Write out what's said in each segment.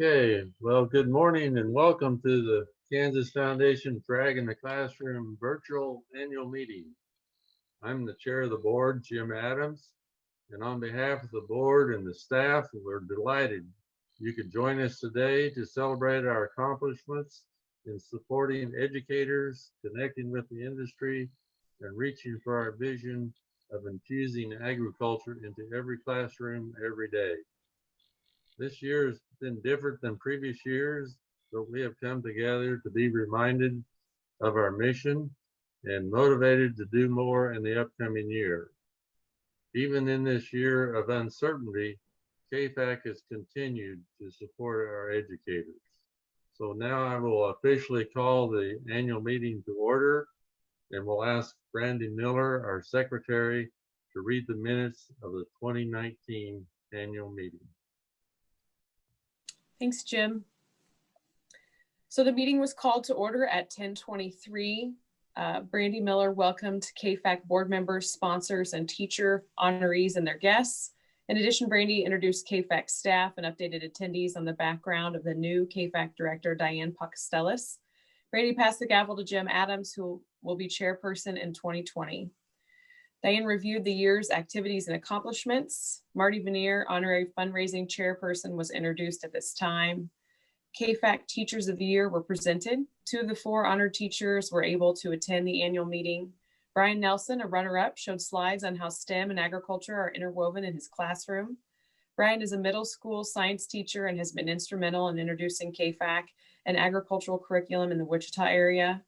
Okay, well, good morning and welcome to the Kansas Foundation Frag in the Classroom virtual annual meeting. I'm the chair of the board, Jim Adams, and on behalf of the board and the staff, we're delighted you could join us today to celebrate our accomplishments in supporting educators, connecting with the industry, and reaching for our vision of infusing agriculture into every classroom every day. This year has been different than previous years, but we have come together to be reminded of our mission and motivated to do more in the upcoming year. Even in this year of uncertainty, KFAC has continued to support our educators. So now I will officially call the annual meeting to order, and we'll ask Brandy Miller, our secretary, to read the minutes of the 2019 annual meeting. Thanks, Jim. So the meeting was called to order at 10:23. Brandy Miller welcomed KFAC board members, sponsors, and teacher honorees and their guests. In addition, Brandy introduced KFAC staff and updated attendees on the background of the new KFAC director, Diane Pacastellis. Brandy passed the gavel to Jim Adams, who will be chairperson in 2020. Diane reviewed the year's activities and accomplishments. Marty Veneer, honorary fundraising chairperson, was introduced at this time. KFAC Teachers of the Year were presented. 2 of the 4 honored teachers were able to attend the annual meeting. Brian Nelson, a runner-up, showed slides on how STEM and agriculture are interwoven in his classroom. Brian is a middle school science teacher and has been instrumental in introducing KFAC and agricultural curriculum in the Wichita area.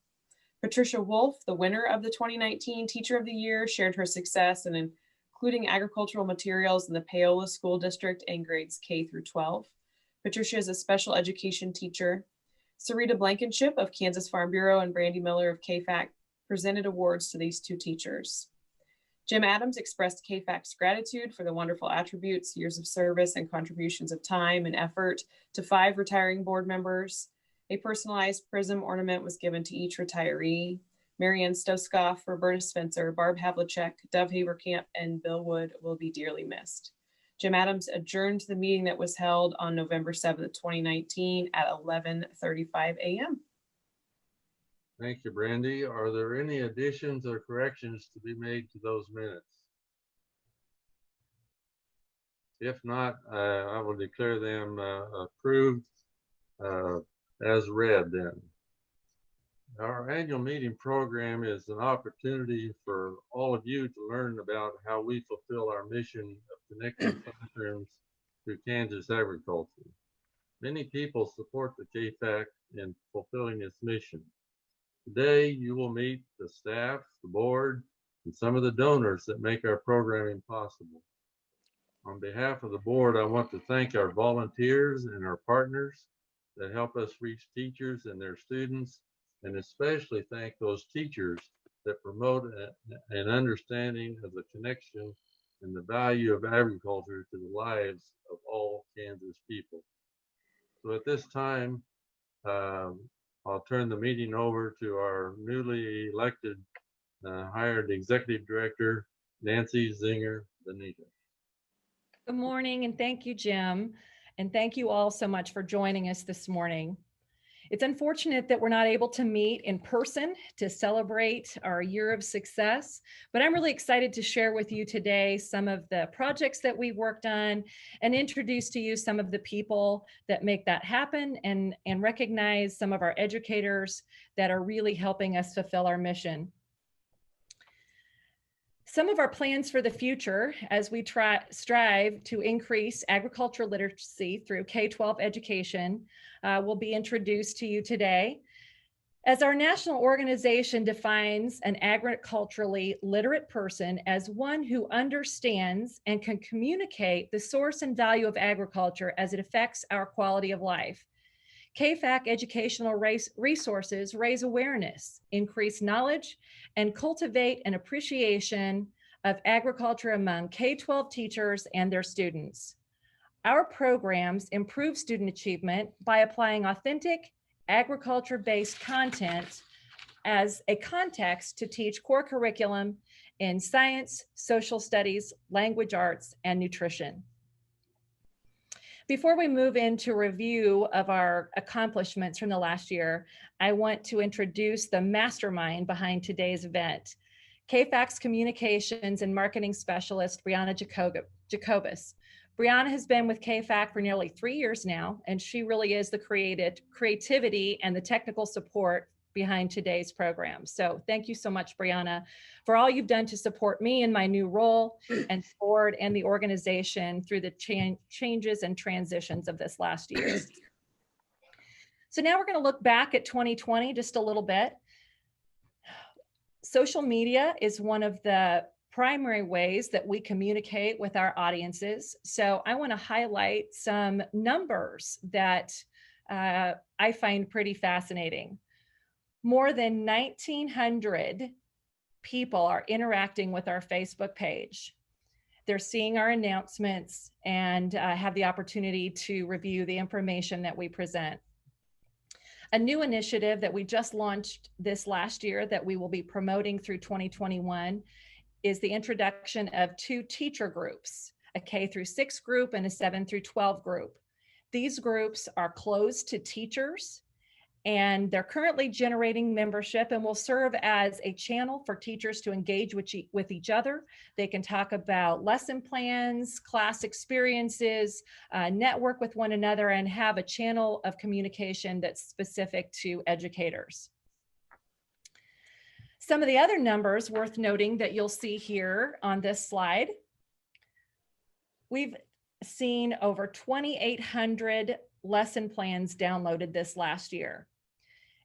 Patricia Wolf, the winner of the 2019 Teacher of the Year, shared her success in including agricultural materials in the Paola School District in grades K through 12. Patricia is a special education teacher. Sarita Blankenship of Kansas Farm Bureau and Brandy Miller of KFAC presented awards to these 2 teachers. Jim Adams expressed KFAC's gratitude for the wonderful attributes, years of service, and contributions of time and effort to 5 retiring board members. A personalized prism ornament was given to each retiree. Marianne Stoskoff, Roberta Spencer, Barb Havlicek, Dove Haberkamp, and Bill Wood will be dearly missed. Jim Adams adjourned the meeting that was held on November 7th, 2019 at 11:35 a.m. Thank you, Brandy. Are there any additions or corrections to be made to those minutes? If not, I will declare them approved as read then. Our annual meeting program is an opportunity for all of you to learn about how we fulfill our mission of connecting classrooms to Kansas agriculture. Many people support the KFAC in fulfilling its mission. Today, you will meet the staff, the board, and some of the donors that make our programming possible. On behalf of the board, I want to thank our volunteers and our partners that help us reach teachers and their students, and especially thank those teachers that promote an understanding of the connection and the value of agriculture to the lives of all Kansas people. So at this time, I'll turn the meeting over to our newly elected, hired executive director, Nancy Zinger-Benita. Good morning, and thank you, Jim. And thank you all so much for joining us this morning. It's unfortunate that we're not able to meet in person to celebrate our year of success, but I'm really excited to share with you today some of the projects that we worked on and introduce to you some of the people that make that happen and recognize some of our educators that are really helping us fulfill our mission. Some of our plans for the future as we strive to increase agricultural literacy through K-12 education will be introduced to you today. As our national organization defines an agriculturally literate person as one who understands and can communicate the source and value of agriculture as it affects our quality of life. KFAC educational resources raise awareness, increase knowledge, and cultivate an appreciation of agriculture among K-12 teachers and their students. Our programs improve student achievement by applying authentic agriculture-based content as a context to teach core curriculum in science, social studies, language arts, and nutrition. Before we move into review of our accomplishments from the last year, I want to introduce the mastermind behind today's event, KFAC's Communications and Marketing Specialist, Brianna Jacobus. Brianna has been with KFAC for nearly 3 years now, and she really is the creativity and the technical support behind today's program. So thank you so much, Brianna, for all you've done to support me in my new role and board and the organization through the changes and transitions of this last year. So now we're going to look back at 2020 just a little bit. Social media is one of the primary ways that we communicate with our audiences. So I want to highlight some numbers that I find pretty fascinating. More than 1,900 people are interacting with our Facebook page. They're seeing our announcements and have the opportunity to review the information that we present. A new initiative that we just launched this last year that we will be promoting through 2021 is the introduction of 2 teacher groups, a K through 6 group and a 7 through 12 group. These groups are closed to teachers, and they're currently generating membership and will serve as a channel for teachers to engage with each other. They can talk about lesson plans, class experiences, network with one another, and have a channel of communication that's specific to educators. Some of the other numbers worth noting that you'll see here on this slide. We've seen over 2,800 lesson plans downloaded this last year.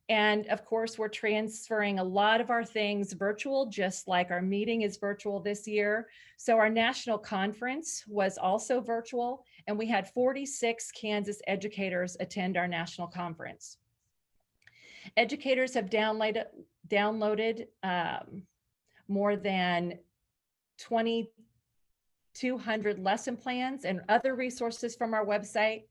And of course, we're transferring a lot of our things virtual, just like our meeting is virtual this year. So our national conference was also virtual, and we had 46 Kansas educators attend our national conference. Educators have downloaded more than 2,200 lesson plans and other resources from our website.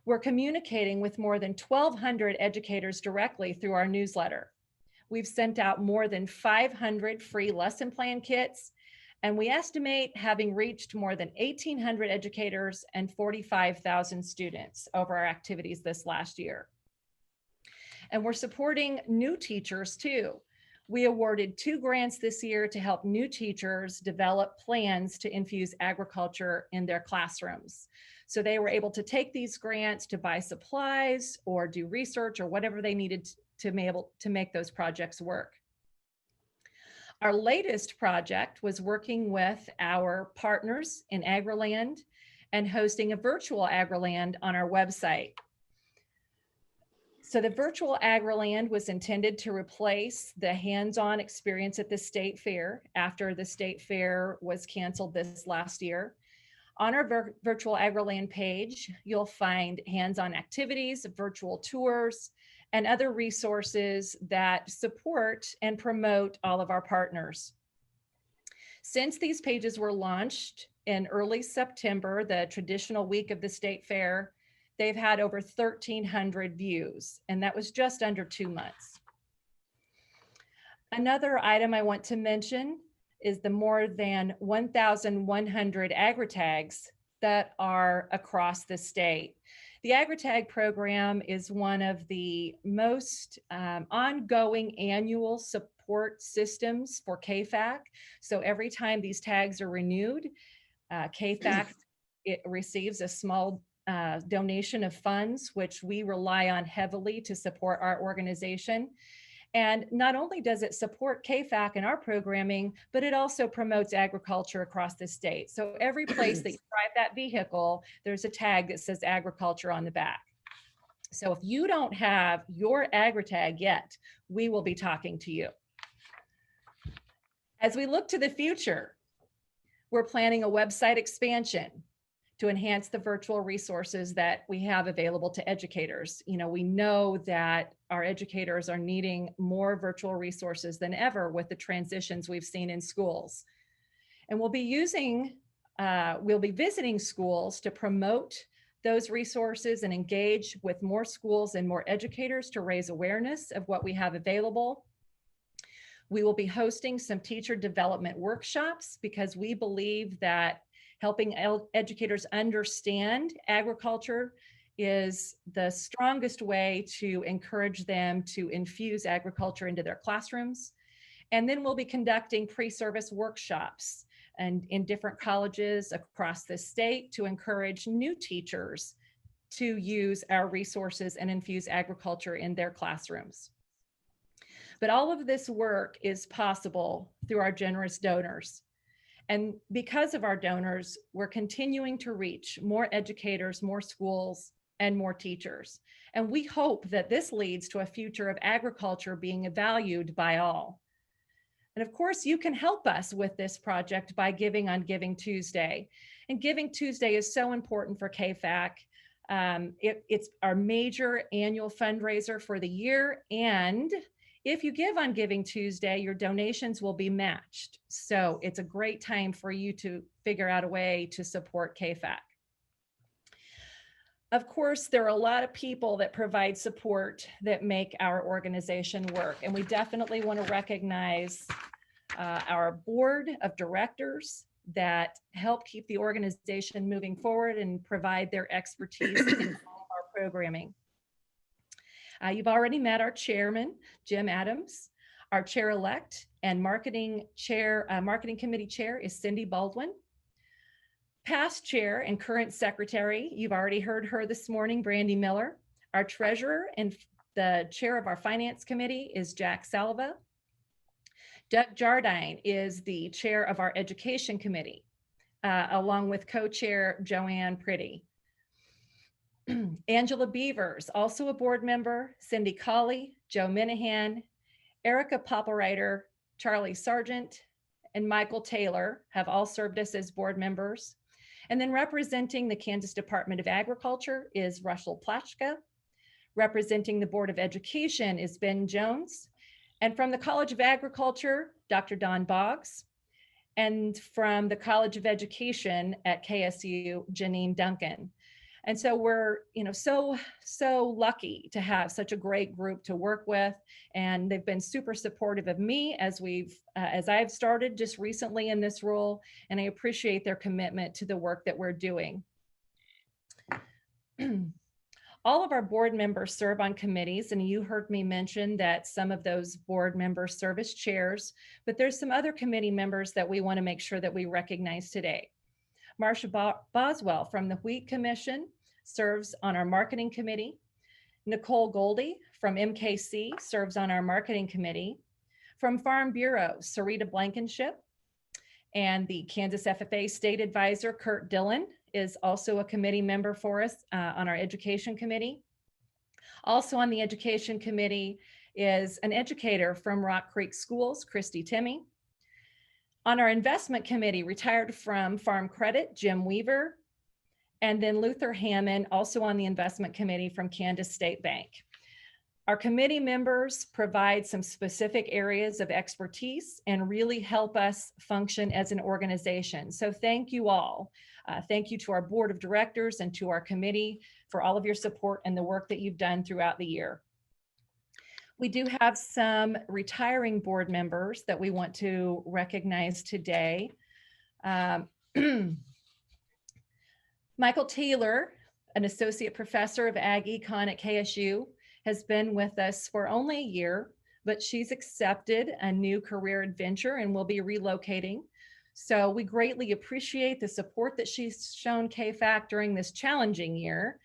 We're communicating with more than 1,200 educators directly through our newsletter. We've sent out more than 500 free lesson plan kits, and we estimate having reached more than 1,800 educators and 45,000 students over our activities this last year. And we're supporting new teachers too. We awarded 2 grants this year to help new teachers develop plans to infuse agriculture in their classrooms. So they were able to take these grants to buy supplies or do research or whatever they needed to be able to make those projects work. Our latest project was working with our partners in AgriLand and hosting a virtual AgriLand on our website. So the virtual AgriLand was intended to replace the hands-on experience at the state fair after the state fair was canceled this last year. On our virtual AgriLand page, you'll find hands-on activities, virtual tours, and other resources that support and promote all of our partners. Since these pages were launched in early September, the traditional week of the state fair, they've had over 1,300 views, and that was just under 2 months. Another item I want to mention is the more than 1,100 AgriTags that are across the state. The AgriTag program is one of the most ongoing annual support systems for KFAC. So every time these tags are renewed, KFAC receives a small donation of funds, which we rely on heavily to support our organization. And not only does it support KFAC and our programming, but it also promotes agriculture across the state. So every place that you drive that vehicle, there's a tag that says agriculture on the back. So if you don't have your AgriTag yet, we will be talking to you. As we look to the future, we're planning a website expansion to enhance the virtual resources that we have available to educators. You know, we know that our educators are needing more virtual resources than ever with the transitions we've seen in schools. And we'll be visiting schools to promote those resources and engage with more schools and more educators to raise awareness of what we have available. We will be hosting some teacher development workshops because we believe that Helping educators understand agriculture is the strongest way to encourage them to infuse agriculture into their classrooms. And then we'll be conducting pre-service workshops and in different colleges across the state to encourage new teachers to use our resources and infuse agriculture in their classrooms. But all of this work is possible through our generous donors. And because of our donors, we're continuing to reach more educators, more schools, and more teachers. And we hope that this leads to a future of agriculture being valued by all. And of course, you can help us with this project by giving on Giving Tuesday. And Giving Tuesday is so important for KFAC. It's our major annual fundraiser for the year. And if you give on Giving Tuesday, your donations will be matched. So it's a great time for you to figure out a way to support KFAC. Of course, there are a lot of people that provide support that make our organization work. And we definitely want to recognize our board of directors that help keep the organization moving forward and provide their expertise in all of our programming. You've already met our chairman, Jim Adams. Our chair-elect and marketing committee chair is Cindy Baldwin. Past chair and current secretary, you've already heard her this morning, Brandy Miller. Our treasurer and the chair of our finance committee is Jack Salva. Doug Jardine is the chair of our education committee, along with co-chair Joanne Pretty. Angela Beavers, also a board member, Cindy Colley, Joe Minahan, Erica Popplewriter, Charlie Sargent, and Michael Taylor have all served us as board members. And then representing the Kansas Department of Agriculture is Russell Plachka. Representing the Board of Education is Ben Jones. And from the College of Agriculture, Dr. Don Boggs. And from the College of Education at KSU, Janine Duncan. And so we're, so lucky to have such a great group to work with. And they've been super supportive of me as I've started just recently in this role. And I appreciate their commitment to the work that we're doing. All of our board members serve on committees, and you heard me mention that some of those board members serve as chairs, but there's some other committee members that we want to make sure that we recognize today. Marcia Boswell from the Wheat Commission serves on our marketing committee. Nicole Goldie from MKC serves on our marketing committee. From Farm Bureau, Sarita Blankenship. And the Kansas FFA State Advisor, Kurt Dillon, is also a committee member for us on our education committee. Also on the education committee is an educator from Rock Creek Schools, Christy Timmy. On our investment committee, retired from Farm Credit, Jim Weaver. And then Luther Hammond, also on the investment committee from Kansas State Bank. Our committee members provide some specific areas of expertise and really help us function as an organization. So thank you all. Thank you to our board of directors and to our committee for all of your support and the work that you've done throughout the year. We do have some retiring board members that we want to recognize today. Michael Taylor, an associate professor of Ag Econ at KSU, has been with us for only a year, but she's accepted a new career adventure and will be relocating. So we greatly appreciate the support that she's shown KFAC during this challenging year.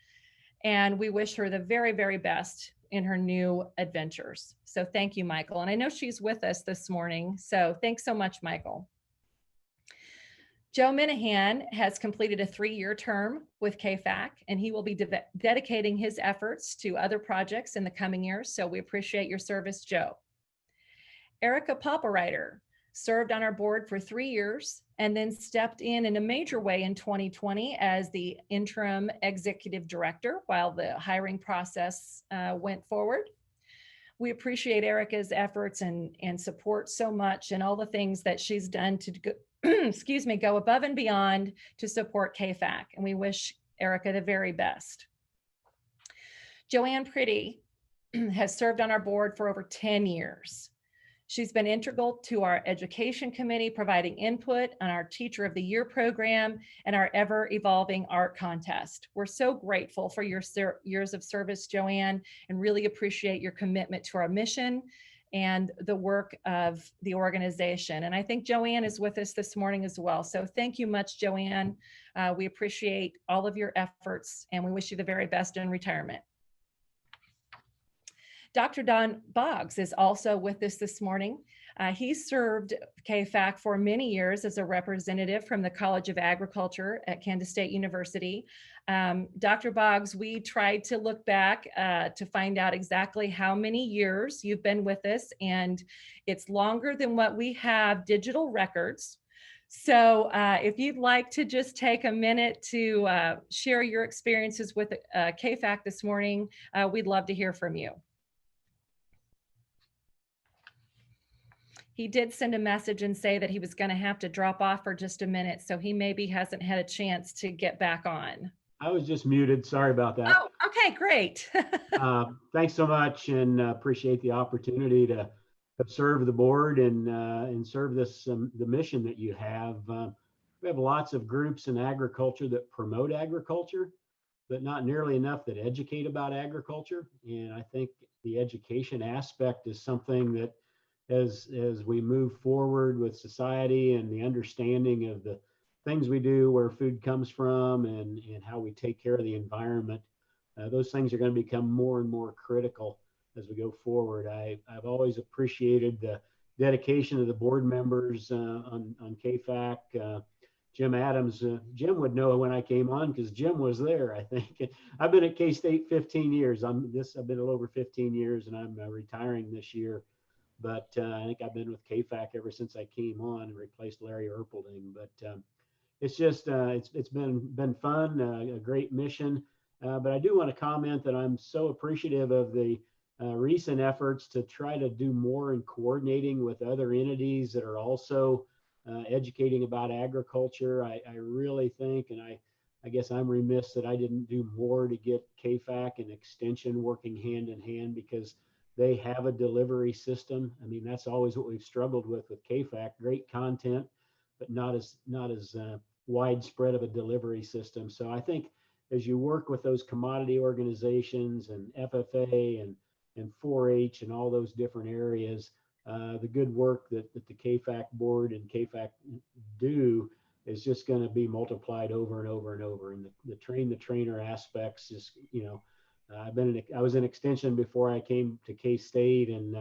And we wish her the very, very best in her new adventures. So thank you, Michael. And I know she's with us this morning. So thanks so much, Michael. Joe Minahan has completed a 3-year term with KFAC, and he will be dedicating his efforts to other projects in the coming years. So we appreciate your service, Joe. Erica Popplewriter served on our board for 3 years and then stepped in a major way in 2020 as the interim executive director while the hiring process went forward. We appreciate Erica's efforts and support so much and all the things that she's done to go above and beyond to support KFAC. And we wish Erica the very best. Joanne Pretty has served on our board for over 10 years. She's been integral to our education committee, providing input on our Teacher of the Year program and our ever-evolving art contest. We're so grateful for your years of service, Joanne, and really appreciate your commitment to our mission and the work of the organization. And I think Joanne is with us this morning as well. So thank you much, Joanne. We appreciate all of your efforts, and we wish you the very best in retirement. Dr. Don Boggs is also with us this morning. He served KFAC for many years as a representative from the College of Agriculture at Kansas State University. Dr. Boggs, we tried to look back to find out exactly how many years you've been with us, and it's longer than what we have digital records. So if you'd like to just take a minute to share your experiences with KFAC this morning, we'd love to hear from you. He did send a message and say that he was going to have to drop off for just a minute, so he maybe hasn't had a chance to get back on. I was just muted. Sorry about that. Oh, okay, great. Thanks so much, and appreciate the opportunity to serve the board and serve this the mission that you have. We have lots of groups in agriculture that promote agriculture, but not nearly enough that educate about agriculture. And I think the education aspect is something that as we move forward with society and the understanding of the things we do, where food comes from, and how we take care of the environment, those things are going to become more and more critical as we go forward. I've always appreciated the dedication of the board members on KFAC. Jim Adams, Jim would know when I came on because Jim was there, I think. I've been at K-State 15 years. I've been a little over 15 years, and I'm retiring this year. But I think I've been with KFAC ever since I came on and replaced Larry Erpelding. But it's just it's been fun, a great mission. But I do want to comment that I'm so appreciative of the recent efforts to try to do more in coordinating with other entities that are also educating about agriculture. I really think, and I guess I'm remiss that I didn't do more to get KFAC and Extension working hand in hand, because they have a delivery system. I mean, that's always what we've struggled with KFAC, great content, but not as widespread of a delivery system. So I think as you work with those commodity organizations and FFA and 4-H and all those different areas, the good work that the KFAC board and KFAC do is just going to be multiplied over and over and over. And the train the trainer aspects is, you know, I was in Extension before I came to K-State, and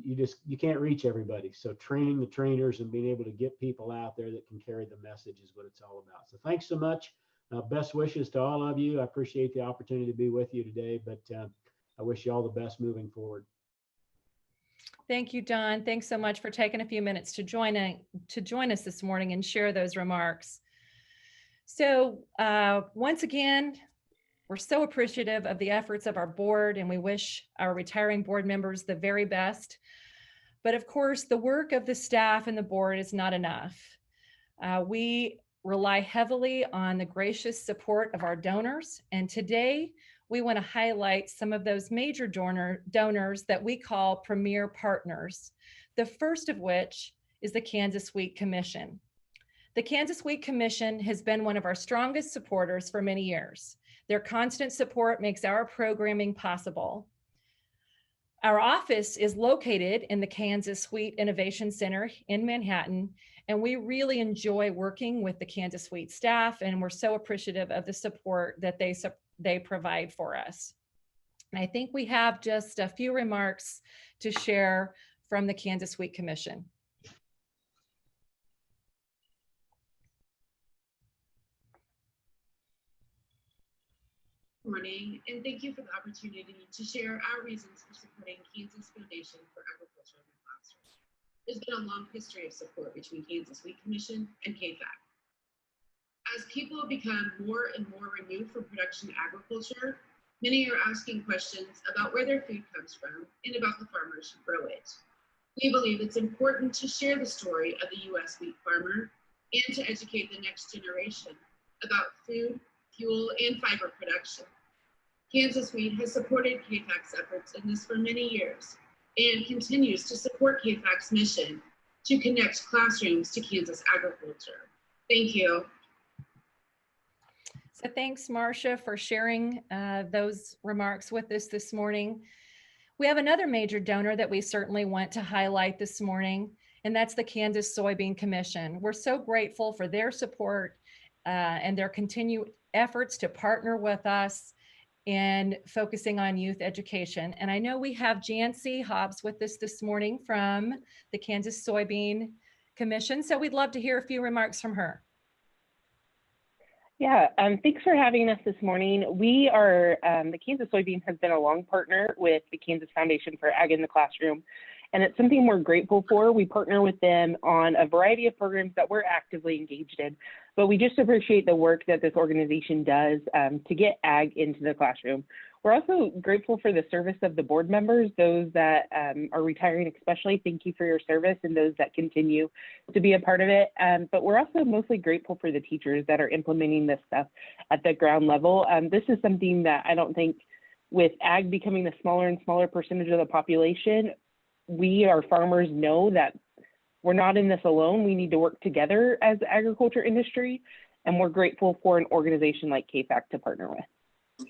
you can't reach everybody. So training the trainers and being able to get people out there that can carry the message is what it's all about. So thanks so much. Best wishes to all of you. I appreciate the opportunity to be with you today, but I wish you all the best moving forward. Thank you, Don. Thanks so much for taking a few minutes to join us this morning and share those remarks. So once again, we're so appreciative of the efforts of our board, and we wish our retiring board members the very best. But of course, the work of the staff and the board is not enough. We rely heavily on the gracious support of our donors, and today we want to highlight some of those major donors that we call premier partners, the first of which is the Kansas Wheat Commission. The Kansas Wheat Commission has been one of our strongest supporters for many years. Their constant support makes our programming possible. Our office is located in the Kansas Wheat Innovation Center in Manhattan, and we really enjoy working with the Kansas Wheat staff, and we're so appreciative of the support that they provide for us. And I think we have just a few remarks to share from the Kansas Wheat Commission. Good morning, and thank you for the opportunity to share our reasons for supporting Kansas Foundation for Agriculture in the Classroom. There's been a long history of support between Kansas Wheat Commission and KFAC. As people become more and more removed from production agriculture, many are asking questions about where their food comes from and about the farmers who grow it. We believe it's important to share the story of the U.S. wheat farmer and to educate the next generation about food, fuel, and fiber production. Kansas Wheat has supported KFAC's efforts in this for many years, and continues to support KFAC's mission to connect classrooms to Kansas agriculture. Thank you. So thanks, Marcia, for sharing those remarks with us this morning. We have another major donor that we certainly want to highlight this morning, and that's the Kansas Soybean Commission. We're so grateful for their support and their continued efforts to partner with us in focusing on youth education. And I know we have Jancy Hobbs with us this morning from the Kansas Soybean Commission, so we'd love to hear a few remarks from her. Yeah, thanks for having us this morning. We are, the Kansas Soybean has been a long partner with the Kansas Foundation for Ag in the Classroom, and it's something we're grateful for. We partner with them on a variety of programs that we're actively engaged in, but we just appreciate the work that this organization does to get ag into the classroom. We're also grateful for the service of the board members, those that are retiring especially. Thank you for your service, and those that continue to be a part of it. But we're also mostly grateful for the teachers that are implementing this stuff at the ground level. This is something that I don't think, with ag becoming a smaller and smaller percentage of the population, we, our farmers, know that we're not in this alone. We need to work together as the agriculture industry, and we're grateful for an organization like KFAC to partner with.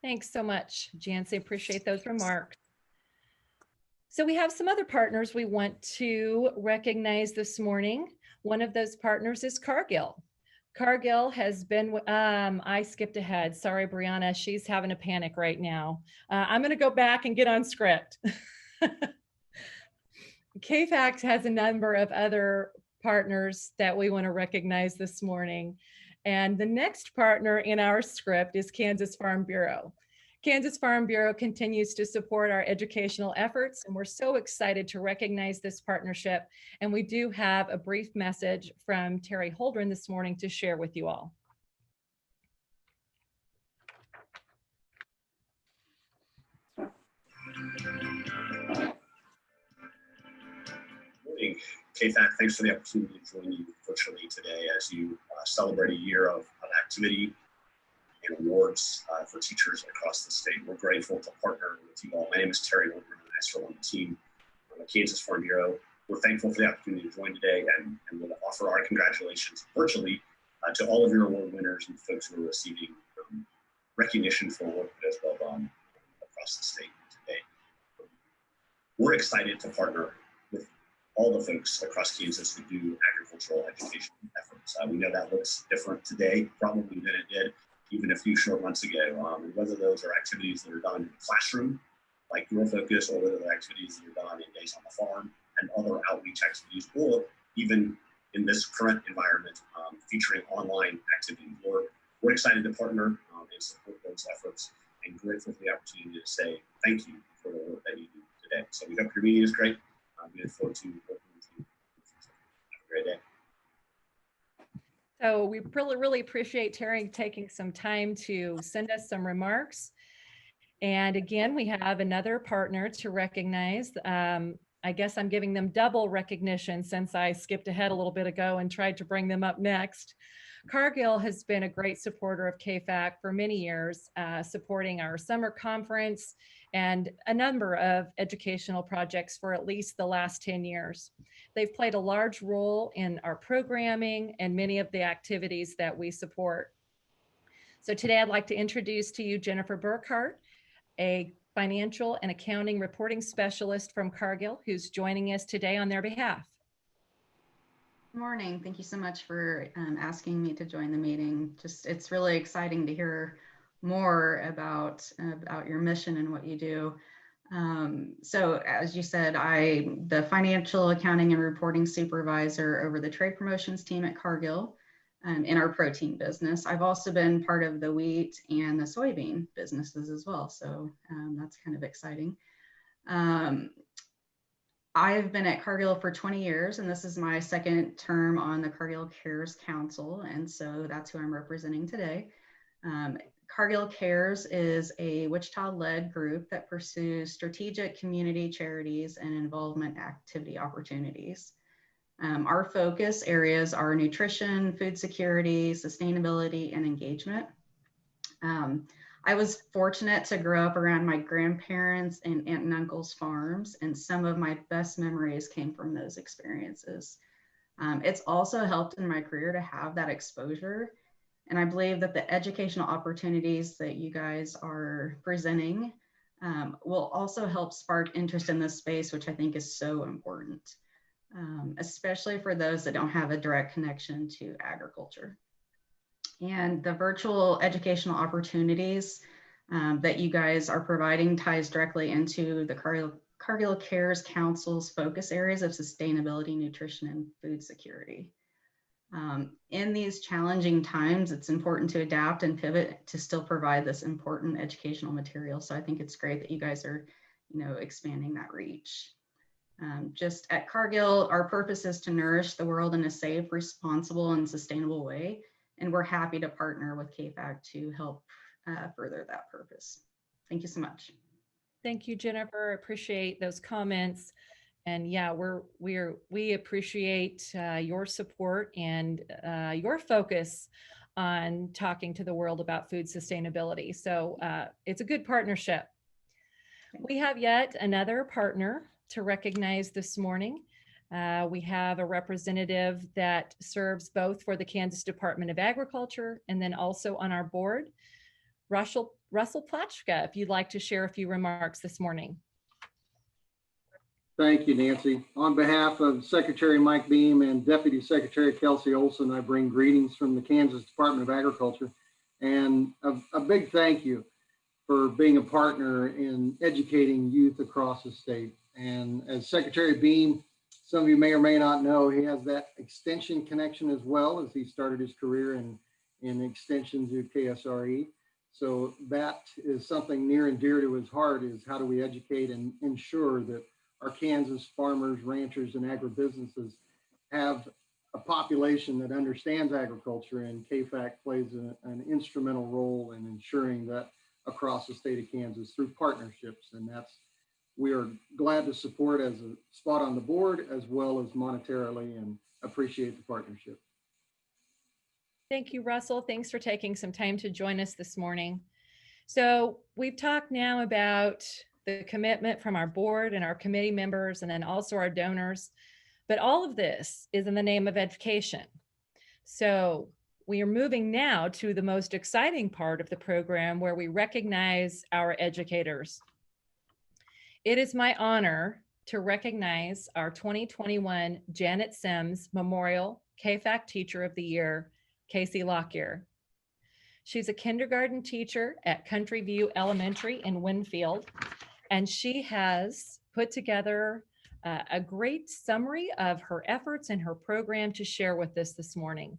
Thanks so much, Jancy. Appreciate those remarks. So we have some other partners we want to recognize this morning. One of those partners is Cargill. Cargill has been, I skipped ahead. Sorry, Brianna, she's having a panic right now. I'm gonna go back and get on script. KFAC has a number of other partners that we want to recognize this morning. And the next partner in our script is Kansas Farm Bureau. Kansas Farm Bureau continues to support our educational efforts, and we're so excited to recognize this partnership. And we do have a brief message from Terry Holdren this morning to share with you all. Morning, KFAC. Thanks for the opportunity to join you virtually today as you celebrate a year of activity and awards for teachers across the state. We're grateful to partner with you all. My name is Terry Holdren, and I serve on the team on the Kansas Farm Bureau. We're thankful for the opportunity to join today, and we'll offer our congratulations virtually to all of your award winners and folks who are receiving recognition for work that is well done across the state today. We're excited to partner with all the folks across Kansas who do agricultural education efforts. We know that looks different today, probably than it did even a few short months ago. And whether those are activities that are done in the classroom, like Grow Focus, or whether they're activities that are done in Days on the Farm and other outreach activities, or even in this current environment, featuring online activities. We're excited to partner and support those efforts, and grateful for the opportunity to say thank you for the work that you do today. So we hope your meeting is great. We look forward to working with you. Have a great day. So we really appreciate Terry taking some time to send us some remarks. And again, we have another partner to recognize. I guess I'm giving them double recognition since I skipped ahead a little bit ago and tried to bring them up next. Cargill has been a great supporter of KFAC for many years, supporting our summer conference and a number of educational projects for at least the last 10 years. They've played a large role in our programming and many of the activities that we support. So today I'd like to introduce to you Jennifer Burkhart, a financial and accounting reporting specialist from Cargill, who's joining us today on their behalf. Good morning. Thank you so much for asking me to join the meeting. It's really exciting to hear more about your mission and what you do. So as you said, I'm the financial accounting and reporting supervisor over the trade promotions team at Cargill in our protein business. I've also been part of the wheat and the soybean businesses as well. So that's kind of exciting. I've been at Cargill for 20 years, and this is my second term on the Cargill Cares Council, and so that's who I'm representing today. Cargill Cares is a Wichita-led group that pursues strategic community charities and involvement activity opportunities. Our focus areas are nutrition, food security, sustainability, and engagement. I was fortunate to grow up around my grandparents and aunt and uncle's farms, and some of my best memories came from those experiences. It's also helped in my career to have that exposure. And I believe that the educational opportunities that you guys are presenting will also help spark interest in this space, which I think is so important, especially for those that don't have a direct connection to agriculture. And the virtual educational opportunities that you guys are providing ties directly into the Cargill Cares Council's focus areas of sustainability, nutrition, and food security. In these challenging times, it's important to adapt and pivot to still provide this important educational material. So I think it's great that you guys are, expanding that reach. Just at Cargill, our purpose is to nourish the world in a safe, responsible, and sustainable way. And we're happy to partner with KFAC to help further that purpose. Thank you so much. Thank you, Jennifer. Appreciate those comments. And yeah, we appreciate your support and your focus on talking to the world about food sustainability. So it's a good partnership. We have yet another partner to recognize this morning. We have a representative that serves both for the Kansas Department of Agriculture and then also on our board. Russell Platchka, if you'd like to share a few remarks this morning. Thank you, Nancy. On behalf of Secretary Mike Beam and Deputy Secretary Kelsey Olson, I bring greetings from the Kansas Department of Agriculture and a big thank you for being a partner in educating youth across the state. And as Secretary Beam, some of you may or may not know, he has that extension connection as well, as he started his career in extension to KSRE. So that is something near and dear to his heart, is how do we educate and ensure that our Kansas farmers, ranchers, and agribusinesses have a population that understands agriculture, and KFAC plays an instrumental role in ensuring that across the state of Kansas through partnerships. And we are glad to support as a spot on the board as well as monetarily, and appreciate the partnership. Thank you, Russell. Thanks for taking some time to join us this morning. So we've talked now about the commitment from our board and our committee members, and then also our donors. But all of this is in the name of education. So we are moving now to the most exciting part of the program, where we recognize our educators. It is my honor to recognize our 2021 Janet Sims Memorial KFAC Teacher of the Year, Casey Lockyer. She's a kindergarten teacher at Country View Elementary in Winfield, and she has put together a great summary of her efforts and her program to share with us this morning.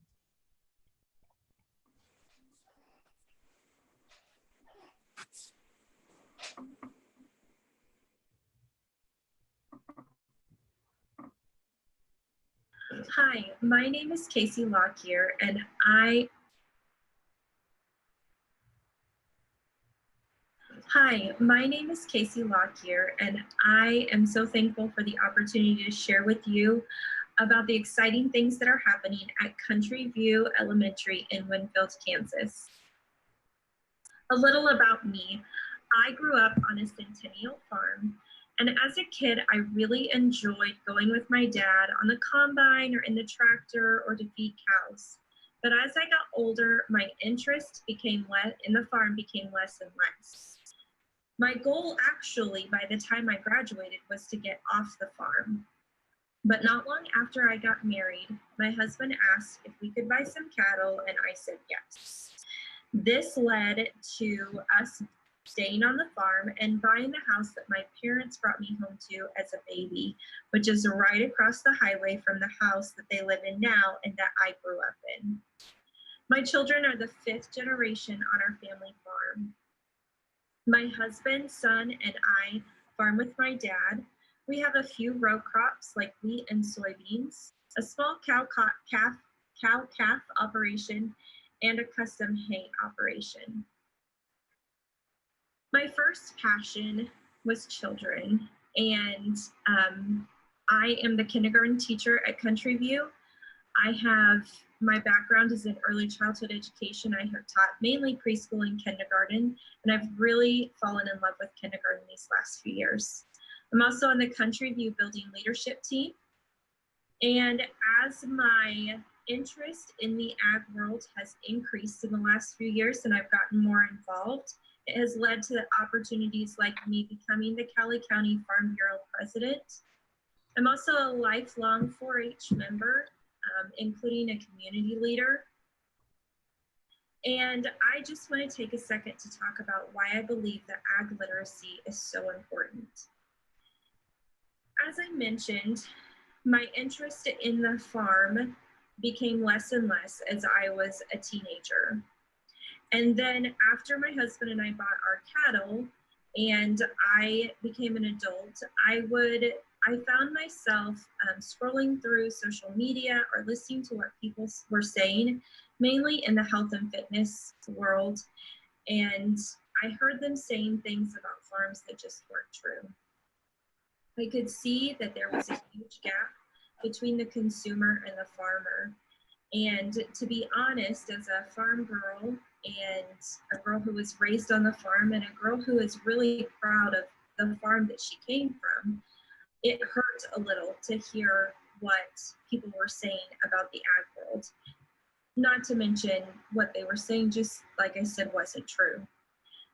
Hi, my name is Casey Lockyer, and I am so thankful for the opportunity to share with you about the exciting things that are happening at Country View Elementary in Winfield, Kansas. A little about me. I grew up on a Centennial farm, and as a kid, I really enjoyed going with my dad on the combine or in the tractor or to feed cows. But as I got older, my interest in the farm became less and less. My goal, actually, by the time I graduated, was to get off the farm. But not long after I got married, my husband asked if we could buy some cattle, and I said yes. This led to us staying on the farm and buying the house that my parents brought me home to as a baby, which is right across the highway from the house that they live in now and that I grew up in. My children are the 5th generation on our family farm. My husband, son, and I farm with my dad. We have a few row crops like wheat and soybeans, a small cow-calf operation, and a custom hay operation. My first passion was children, and I am the kindergarten teacher at Country View. I have My background is in early childhood education. I have taught mainly preschool and kindergarten, and I've really fallen in love with kindergarten these last few years. I'm also on the Country View Building Leadership team. And as my interest in the ag world has increased in the last few years and I've gotten more involved, it has led to opportunities like me becoming the Cowley County Farm Bureau president. I'm also a lifelong 4-H member, including a community leader. And I just want to take a second to talk about why I believe that ag literacy is so important. As I mentioned, my interest in the farm became less and less as I was a teenager. And then after my husband and I bought our cattle and I became an adult, I found myself scrolling through social media or listening to what people were saying, mainly in the health and fitness world. And I heard them saying things about farms that just weren't true. I could see that there was a huge gap between the consumer and the farmer. And to be honest, as a farm girl and a girl who was raised on the farm and a girl who is really proud of the farm that she came from, it hurt a little to hear what people were saying about the ag world. Not to mention what they were saying, just like I said, wasn't true.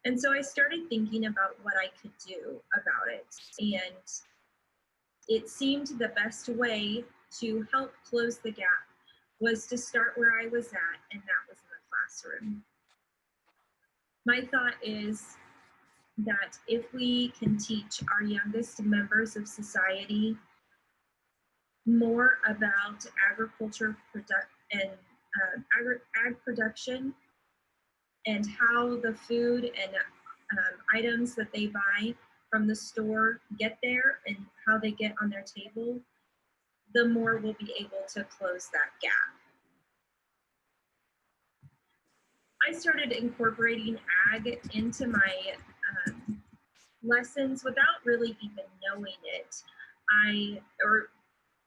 And so I started thinking about what I could do about it. And it seemed the best way to help close the gap was to start where I was at, and that was in the classroom. My thought is that if we can teach our youngest members of society more about agriculture and ag production and how the food and items that they buy from the store get there and how they get on their table, the more we'll be able to close that gap. I started incorporating ag into my lessons without really even knowing it. Or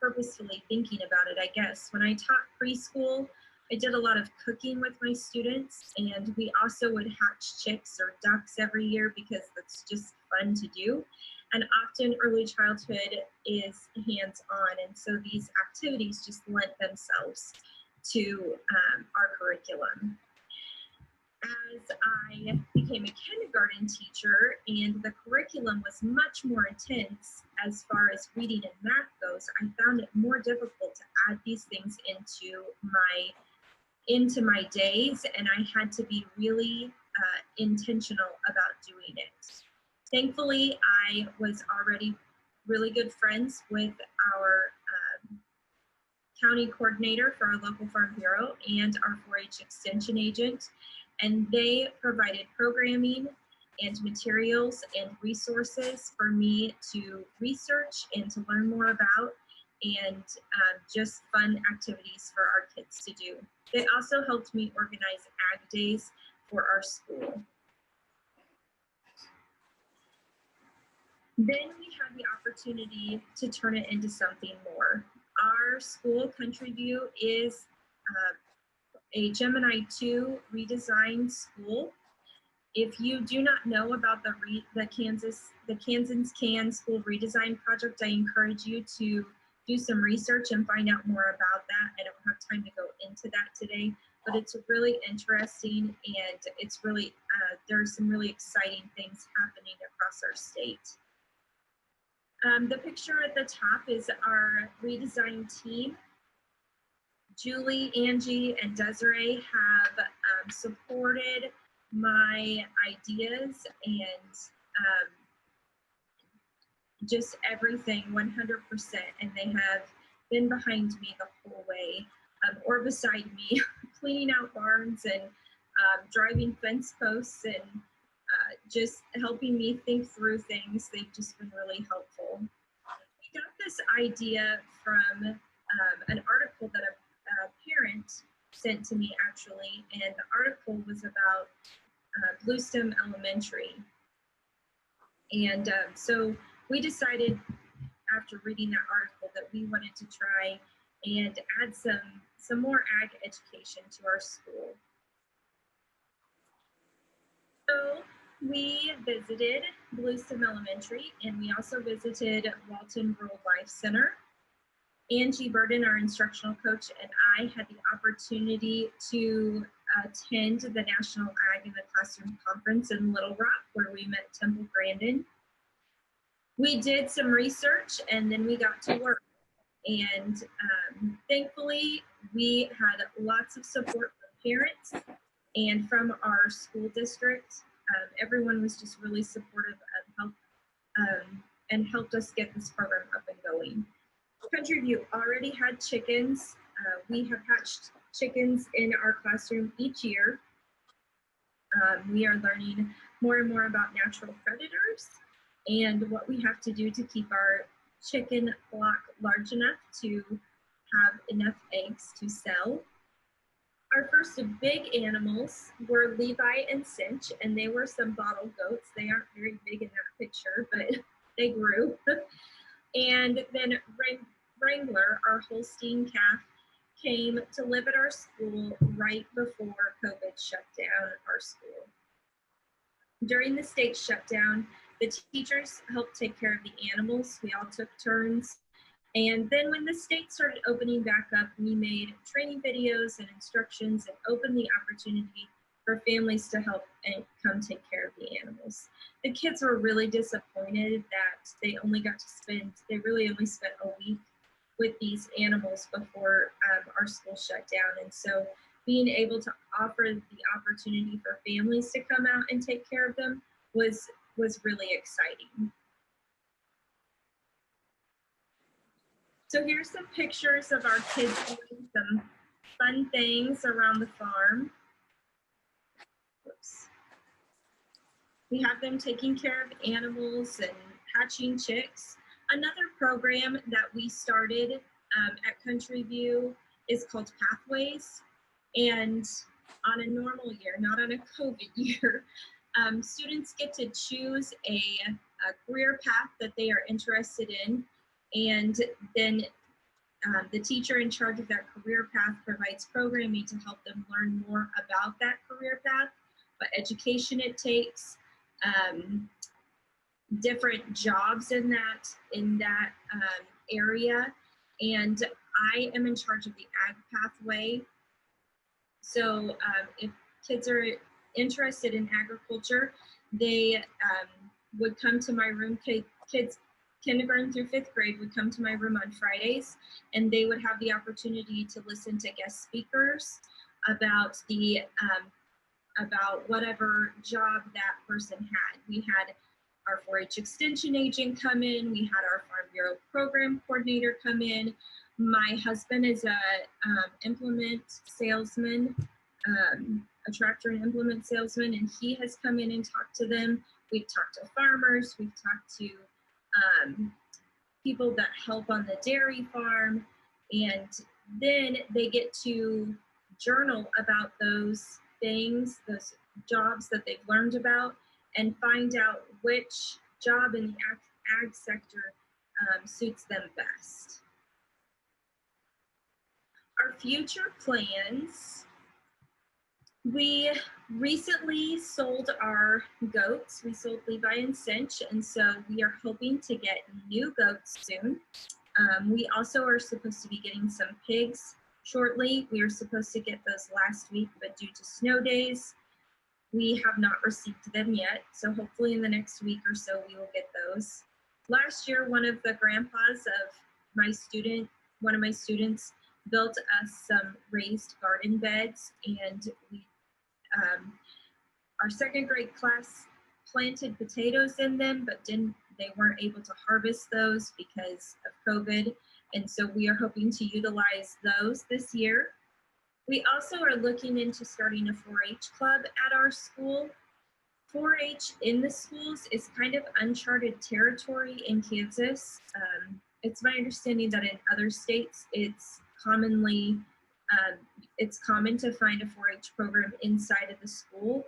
purposefully thinking about it, I guess. When I taught preschool, I did a lot of cooking with my students, and we also would hatch chicks or ducks every year because that's just fun to do. And often early childhood is hands-on, and so these activities just lent themselves to our curriculum. As I became a kindergarten teacher and the curriculum was much more intense as far as reading and math goes, I found it more difficult to add these things into my days, and I had to be really intentional about doing it. Thankfully, I was already really good friends with our county coordinator for our local farm bureau and our 4-H extension agent, and they provided programming and materials and resources for me to research and to learn more about, and just fun activities for our kids to do. They also helped me organize ag days for our school. Then we had the opportunity to turn it into something more. Our school, Country View, is a Gemini 2 redesigned school. If you do not know about the Kansas Can School Redesign Project, I encourage you to do some research and find out more about that. I don't have time to go into that today, but it's really interesting, and it's really there's some really exciting things happening across our state. The picture at the top is our redesign team. Julie, Angie, and Desiree have supported my ideas and just everything 100%, and they have been behind me the whole way, or beside me, cleaning out barns and driving fence posts and just helping me think through things. They've just been really helpful. We got this idea from an article that a parent sent to me, actually, and the article was about Bluestem Elementary. And so we decided after reading that article that we wanted to try and add some some more ag education to our school. So we visited Bluestem Elementary, and we also visited Walton Rural Life Center. Angie Burden, our instructional coach, and I had the opportunity to attend the National Ag in the Classroom Conference in Little Rock, where we met Temple Grandin. We did some research and then we got to work. And thankfully, we had lots of support from parents and from our school district. Everyone was just really supportive of help and helped us get this program up and going. Country View already had chickens. We have hatched chickens in our classroom each year. We are learning more and more about natural predators and what we have to do to keep our chicken flock large enough to have enough eggs to sell. Our first big animals were Levi and Cinch, and they were some bottle goats. They aren't very big in that picture, but they grew. And then Wrangler, our Holstein calf, came to live at our school right before COVID shut down our school. During the state shutdown, the teachers helped take care of the animals. We all took turns. And then when the state started opening back up, we made training videos and instructions and opened the opportunity for families to help and come take care of the animals. The kids were really disappointed that they really only spent a week with these animals before our school shut down. And so being able to offer the opportunity for families to come out and take care of them was really exciting. So here's some pictures of our kids doing some fun things around the farm. Oops. We have them taking care of animals and hatching chicks. Another program that we started at Country View is called Pathways. And on a normal year, not on a COVID year, students get to choose a career path that they are interested in. And then the teacher in charge of that career path provides programming to help them learn more about that career path, what education it takes, different jobs in that area. And I am in charge of the ag pathway. So if kids are interested in agriculture, they would come to my room. Kids kindergarten through 5th grade would come to my room on Fridays, and they would have the opportunity to listen to guest speakers about about whatever job that person had. We had our 4-H extension agent come in. We had our Farm Bureau program coordinator come in. My husband is a implement salesman, a tractor and implement salesman, and he has come in and talked to them. We've talked to farmers. We've talked to people that help on the dairy farm, and then they get to journal about those things, those jobs that they've learned about, and find out which job in the ag sector suits them best. Our future plans. We recently sold our goats. We sold Levi and Cinch, and so we are hoping to get new goats soon. We also are supposed to be getting some pigs shortly. We were supposed to get those last week, but due to snow days, we have not received them yet. So hopefully in the next week or so, we will get those. Last year, one of the grandpas of one of my students built us some raised garden beds, and we our 2nd grade class planted potatoes in them, but they weren't able to harvest those because of COVID. And so we are hoping to utilize those this year. We also are looking into starting a 4-H club at our school. 4-H in the schools is kind of uncharted territory in Kansas. It's my understanding that in other states, it's common to find a 4-H program inside of the school,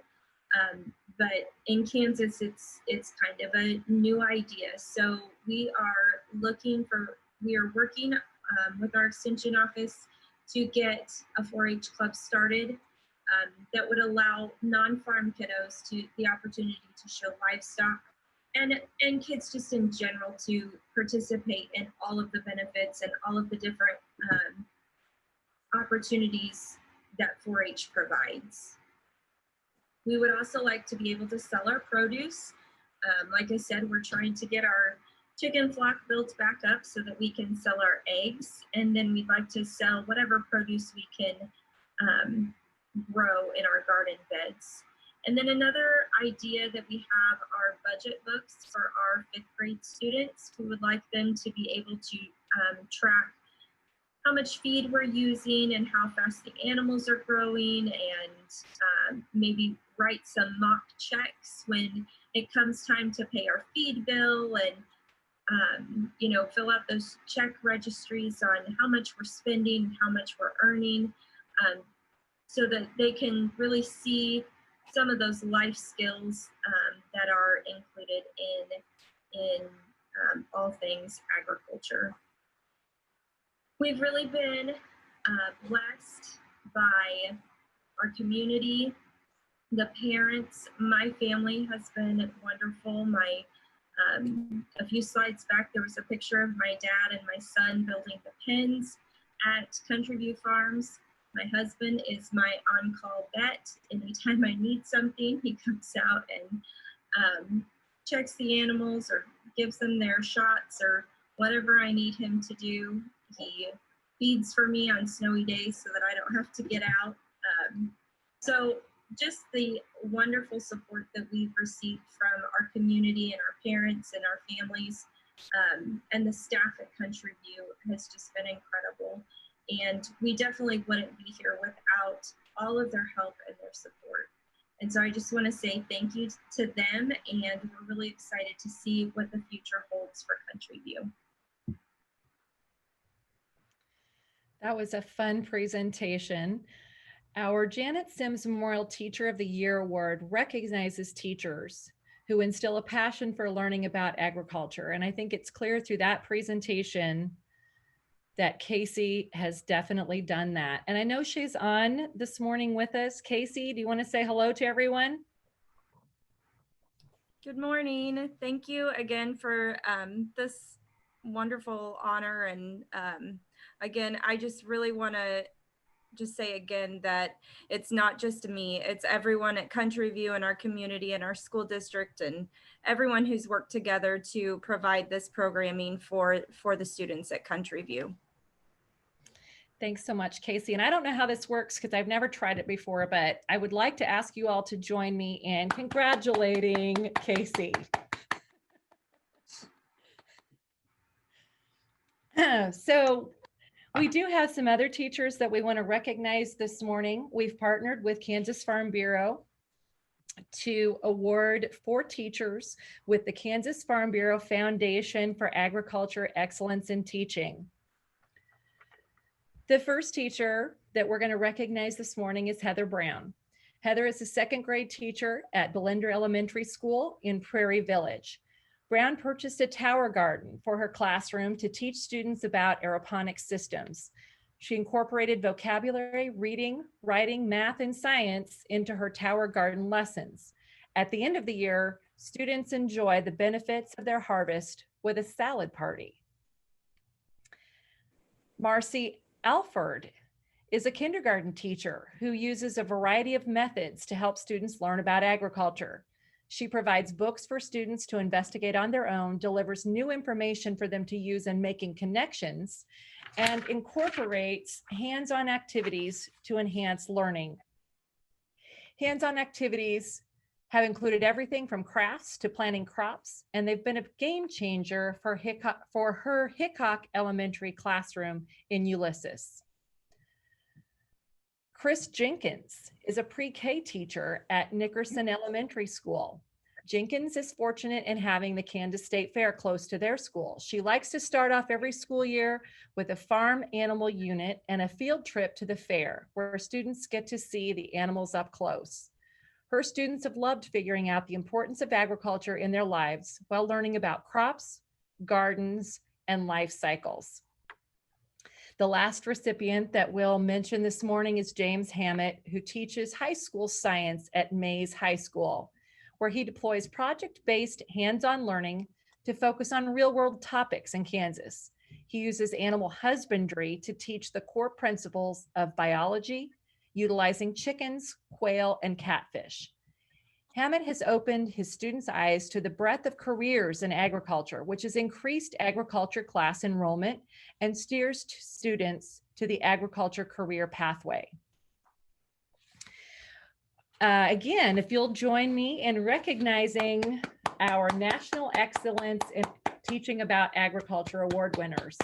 but in Kansas, it's kind of a new idea. So we are working with our extension office to get a 4-H club started that would allow non-farm kiddos to the opportunity to show livestock and kids just in general to participate in all of the benefits and all of the different opportunities that 4-H provides. We would also like to be able to sell our produce. Like I said, we're trying to get our chicken flock built back up so that we can sell our eggs, and then we'd like to sell whatever produce we can grow in our garden beds. And then another idea that we have are budget books for our 5th grade students. We would like them to be able to track how much feed we're using and how fast the animals are growing, and maybe write some mock checks when it comes time to pay our feed bill, and you know, fill out those check registries on how much we're spending, how much we're earning, so that they can really see some of those life skills that are included in all things agriculture. We've really been blessed by our community, the parents. My family has been wonderful. A few slides back, there was a picture of my dad and my son building the pens at Country View Farms. My husband is my on-call vet. Anytime I need something, he comes out and checks the animals or gives them their shots or whatever I need him to do. He feeds for me on snowy days so that I don't have to get out. So just the wonderful support that we've received from our community and our parents and our families, and the staff at Country View has just been incredible. And we definitely wouldn't be here without all of their help and their support. And so I just want to say thank you to them, and we're really excited to see what the future holds for Country View. That was a fun presentation. Our Janet Sims Memorial Teacher of the Year Award recognizes teachers who instill a passion for learning about agriculture. And I think it's clear through that presentation that Casey has definitely done that. And I know she's on this morning with us. Casey, do you want to say hello to everyone? Good morning. Thank you again for this wonderful honor. And again, I just really want to just say again that it's not just me, it's everyone at Country View and our community and our school district and everyone who's worked together to provide this programming for the students at Country View. Thanks so much, Casey. And I don't know how this works because I've never tried it before, but I would like to ask you all to join me in congratulating Casey. So we do have some other teachers that we want to recognize this morning. We've partnered with Kansas Farm Bureau to award 4 teachers with the Kansas Farm Bureau Foundation for Agriculture Excellence in Teaching. The first teacher that we're going to recognize this morning is Heather Brown. Heather is a 2nd grade teacher at Belinder Elementary School in Prairie Village. Brown purchased a tower garden for her classroom to teach students about aeroponic systems. She incorporated vocabulary, reading, writing, math, and science into her tower garden lessons. At the end of the year, students enjoy the benefits of their harvest with a salad party. Marcy Alford is a kindergarten teacher who uses a variety of methods to help students learn about agriculture. She provides books for students to investigate on their own, delivers new information for them to use in making connections, and incorporates hands-on activities to enhance learning. Hands-on activities have included everything from crafts to planting crops, and they've been a game changer for her Hickok Elementary classroom in Ulysses. Chris Jenkins is a pre-K teacher at Nickerson Elementary School. Jenkins is fortunate in having the Kansas State Fair close to their school. She likes to start off every school year with a farm animal unit and a field trip to the fair where students get to see the animals up close. Her students have loved figuring out the importance of agriculture in their lives while learning about crops, gardens, and life cycles. The last recipient that we'll mention this morning is James Hammett, who teaches high school science at Mays High School, where he deploys project-based hands-on learning to focus on real-world topics in Kansas. He uses animal husbandry to teach the core principles of biology, utilizing chickens, quail, and catfish. Hammett has opened his students' eyes to the breadth of careers in agriculture, which has increased agriculture class enrollment and steers students to the agriculture career pathway. Again, if you'll join me in recognizing our National Excellence in Teaching About Agriculture Award winners.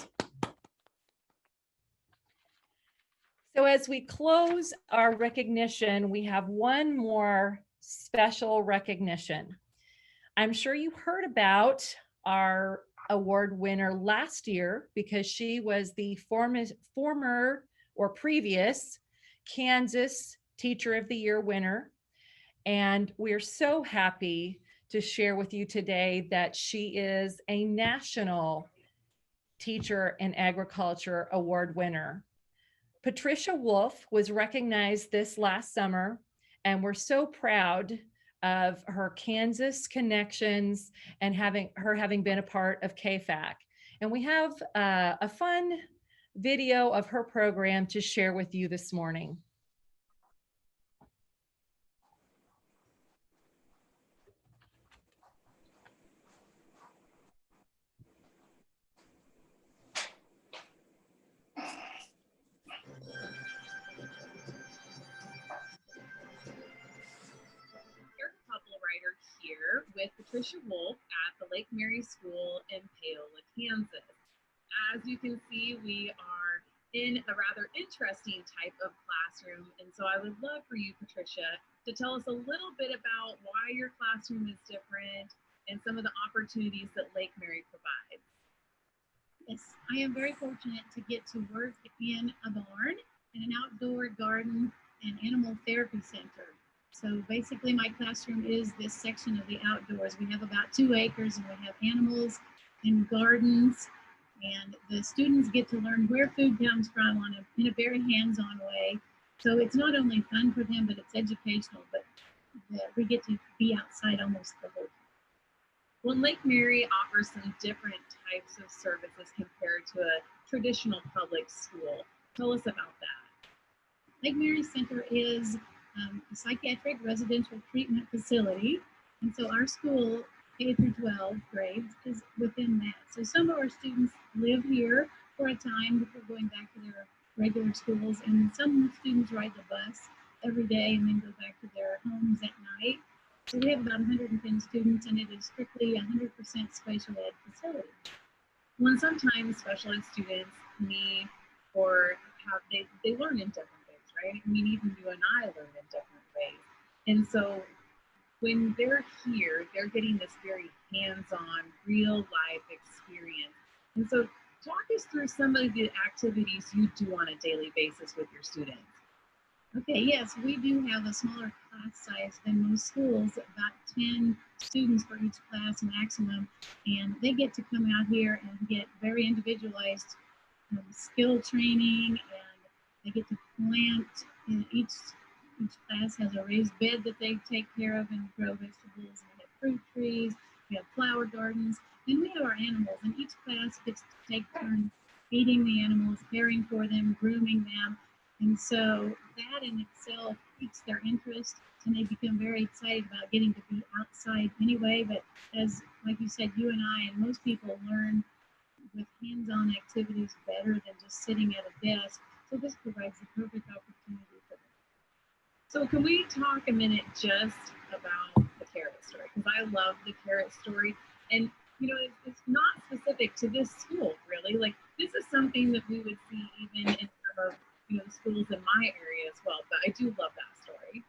So as we close our recognition, we have one more special recognition. I'm sure you heard about our award winner last year because she was the former or previous Kansas Teacher of the Year winner. And we're so happy to share with you today that she is a National Teacher in Agriculture Award winner. Patricia Wolf was recognized this last summer, and we're so proud of her Kansas connections and having been a part of KFAC. And we have a fun video of her program to share with you this morning. Here with Patricia Wolf at the Lake Mary School in Paola, Kansas. As you can see, we are in a rather interesting type of classroom, and so I would love for you, Patricia, to tell us a little bit about why your classroom is different and some of the opportunities that Lake Mary provides. Yes, I am very fortunate to get to work in a barn, in an outdoor garden and animal therapy center. So basically my classroom is this section of the outdoors. We have about 2 acres and we have animals and gardens, and the students get to learn where food comes from in a very hands-on way. So it's not only fun for them, but it's educational, but we get to be outside almost the whole time. Well, Lake Mary offers some different types of services compared to a traditional public school. Tell us about that. Lake Mary Center is a psychiatric residential treatment facility. And so our school, K through 12 grades, is within that. So some of our students live here for a time before going back to their regular schools. And some students ride the bus every day and then go back to their homes at night. So we have about 110 students, and it is strictly 100% special ed facility. When sometimes special ed students need or have, they learn in different ways, right? I mean, even you and I learn in different ways. And so when they're here, they're getting this very hands-on, real life experience. And so talk us through some of the activities you do on a daily basis with your students. Okay, yes, we do have a smaller class size than most schools, about 10 students for each class maximum, and they get to come out here and get very individualized skill training, and they get to plant. And each class has a raised bed that they take care of and grow vegetables. We have fruit trees, we have flower gardens, and we have our animals, and each class gets to take turns feeding the animals, caring for them, grooming them. And so that in itself piques their interest, and they become very excited about getting to be outside anyway. But as, like you said, you and I and most people learn with hands-on activities better than just sitting at a desk. So this provides the perfect opportunity for them. So can we talk a minute just about the carrot story? Because I love the carrot story. And, you know, it's not specific to this school, really. Like, this is something that we would see even in some of, you know, the schools in my area as well, but I do love that story.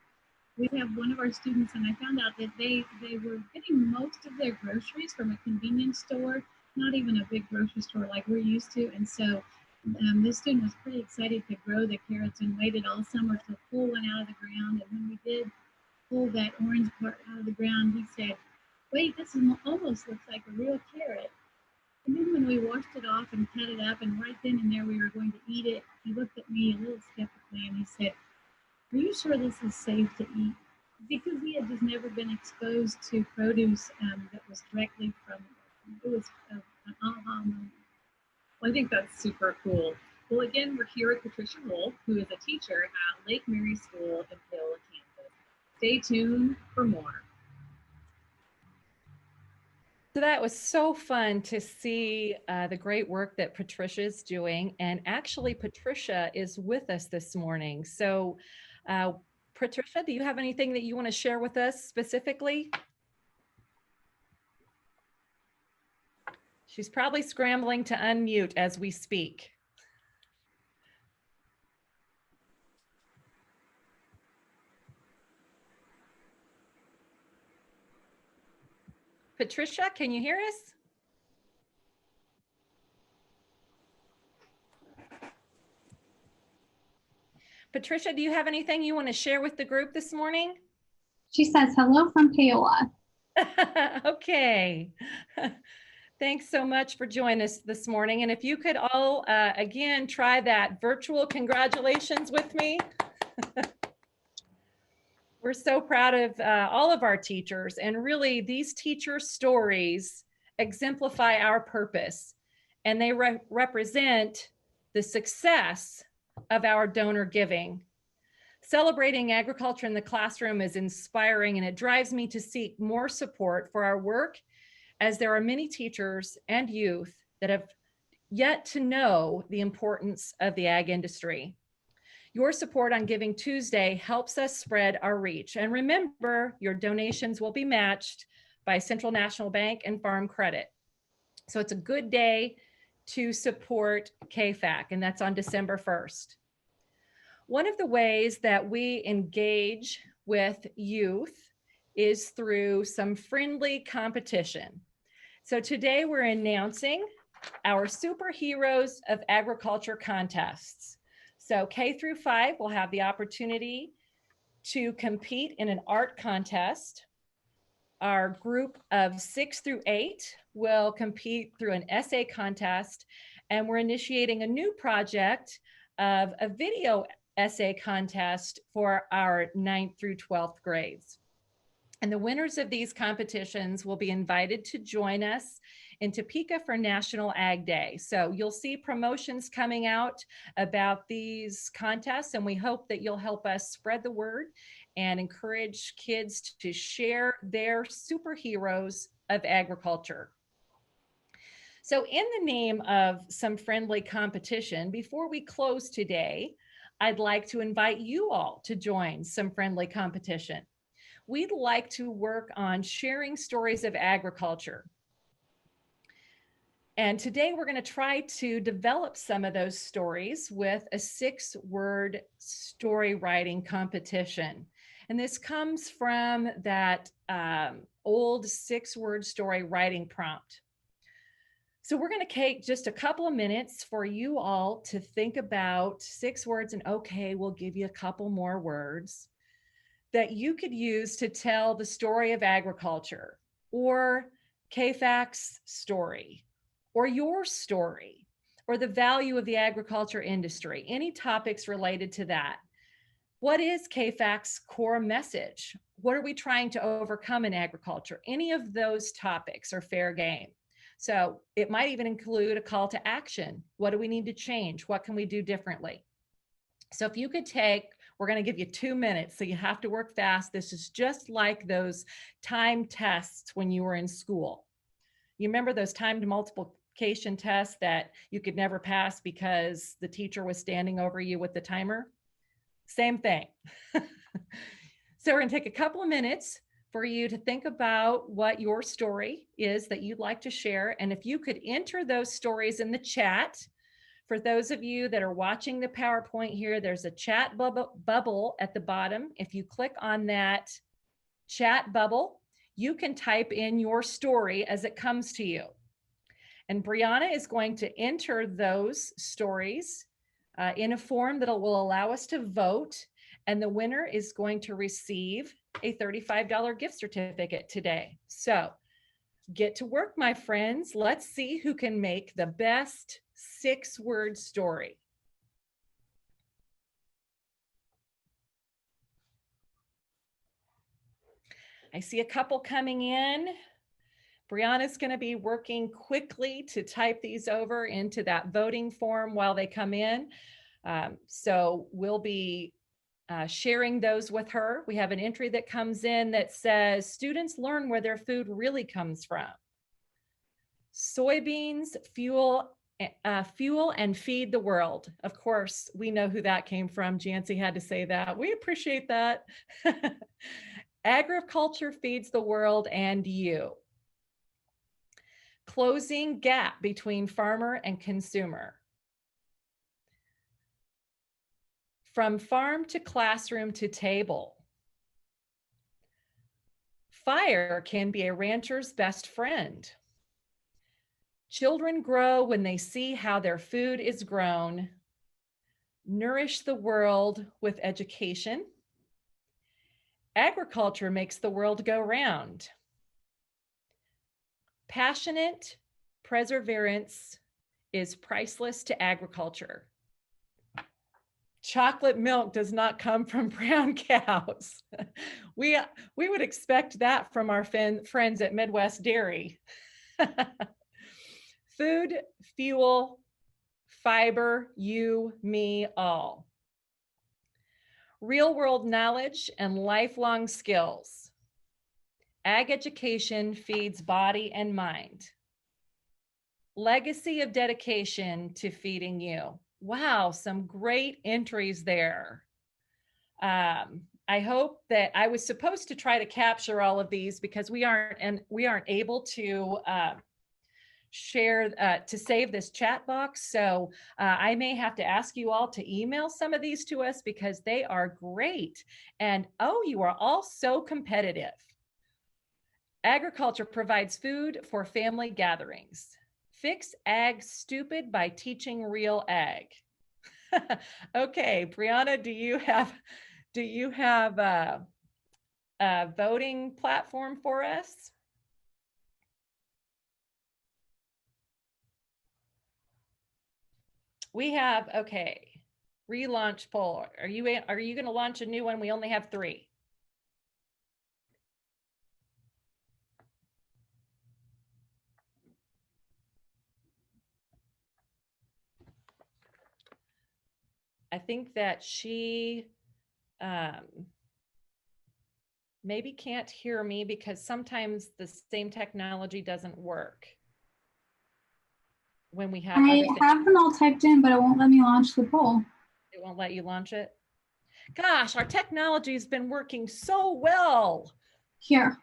We have one of our students, and I found out that they were getting most of their groceries from a convenience store, not even a big grocery store like we're used to. And so this student was pretty excited to grow the carrots and waited all summer to pull one out of the ground. And when we did pull that orange part out of the ground, he said, "Wait, this almost looks like a real carrot." And then when we washed it off and cut it up, and right then and there we were going to eat it, he looked at me a little skeptically and he said, "Are you sure this is safe to eat?" Because he had just never been exposed to produce that was directly from it was an aha moment. Well, I think that's super cool. Well, again, we're here with Patricia Wolf, who is a teacher at Lake Mary School in Paola, Kansas. Stay tuned for more. So that was so fun to see the great work that Patricia's doing. And actually, Patricia is with us this morning. So Patricia, do you have anything that you want to share with us specifically? She's probably scrambling to unmute as we speak. Patricia, can you hear us? Patricia, do you have anything you want to share with the group this morning? She says hello from Paola. Okay. Thanks so much for joining us this morning. And if you could all, again, try that virtual congratulations with me. We're so proud of all of our teachers, and really these teacher stories exemplify our purpose, and they represent the success of our donor giving. Celebrating agriculture in the classroom is inspiring, and it drives me to seek more support for our work, as there are many teachers and youth that have yet to know the importance of the ag industry. Your support on Giving Tuesday helps us spread our reach. And remember, your donations will be matched by Central National Bank and Farm Credit. So it's a good day to support KFAC, and that's on December 1st. One of the ways that we engage with youth is through some friendly competition. So today we're announcing our Superheroes of Agriculture contests. So K through 5 will have the opportunity to compete in an art contest. Our group of 6 through 8 will compete through an essay contest, and we're initiating a new project of a video essay contest for our 9th through 12th grades. And the winners of these competitions will be invited to join us in Topeka for National Ag Day. So you'll see promotions coming out about these contests, and we hope that you'll help us spread the word and encourage kids to share their superheroes of agriculture. So in the name of some friendly competition, before we close today, I'd like to invite you all to join some friendly competition. We'd like to work on sharing stories of agriculture. And today we're going to try to develop some of those stories with a 6-word story writing competition. And this comes from that old 6-word story writing prompt. So we're going to take just a couple of minutes for you all to think about 6 words, and okay, we'll give you a couple more words that you could use to tell the story of agriculture, or KFAC's story, or your story, or the value of the agriculture industry, any topics related to that. What is KFAC's core message? What are we trying to overcome in agriculture? Any of those topics are fair game. So it might even include a call to action. What do we need to change? What can we do differently? So if you could take, we're going to give you 2 minutes, so you have to work fast. This is just like those timed tests when you were in school. You remember those timed multiplication tests that you could never pass because the teacher was standing over you with the timer? Same thing. So we're going to take a couple of minutes for you to think about what your story is that you'd like to share. And if you could enter those stories in the chat. For those of you that are watching the PowerPoint here, there's a chat bubble at the bottom. If you click on that chat bubble, you can type in your story as it comes to you. And Brianna is going to enter those stories in a form that will allow us to vote. And the winner is going to receive a $35 gift certificate today. So Get to work, my friends. Let's see who can make the best 6-word story. I see a couple coming in. Brianna's going to be working quickly to type these over into that voting form while they come in. So we'll be sharing those with her. We have an entry that comes in that says, students learn where their food really comes from. Soybeans fuel and feed the world. Of course, we know who that came from. Jancy had to say that. We appreciate that. Agriculture feeds the world and you. Closing gap between farmer and consumer. From farm to classroom to table. Fire can be a rancher's best friend. Children grow when they see how their food is grown. Nourish the world with education. Agriculture makes the world go round. Passionate perseverance is priceless to agriculture. Chocolate milk does not come from brown cows. We would expect that from our friends at Midwest Dairy. Food, fuel, fiber, you, me, all. Real world knowledge and lifelong skills. Ag education feeds body and mind. Legacy of dedication to feeding you. Wow, some great entries there. I hope that I was supposed to try to capture all of these because we aren't able to share to save this chat box. So I may have to ask you all to email some of these to us because they are great. And oh, you are all so competitive. Agriculture provides food for family gatherings. Fix ag stupid by teaching real ag. Okay, Brianna, do you have a voting platform for us? We have, okay, relaunch poll. Are you going to launch a new one? We only have 3. I think that she maybe can't hear me because sometimes the same technology doesn't work when we have I have them all typed in, but it won't let me launch the poll. It won't let you launch it? Gosh, our technology has been working so well. Here.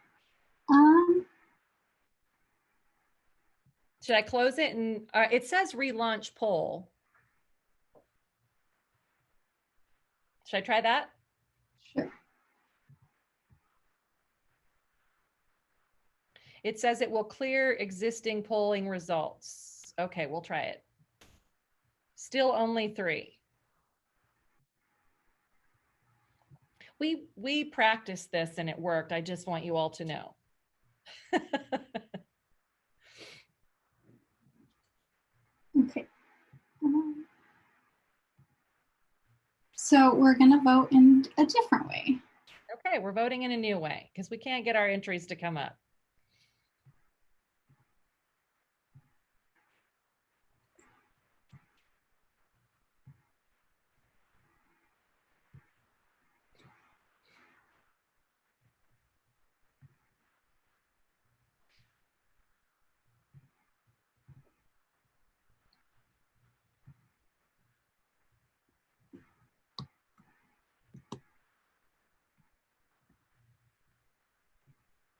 Should I close it? And it says relaunch poll. Should I try that? Sure. It says it will clear existing polling results. Okay, we'll try it. Still only 3. We practiced this and it worked. I just want you all to know. Okay. So we're going to vote in a different way. Okay, we're voting in a new way because we can't get our entries to come up.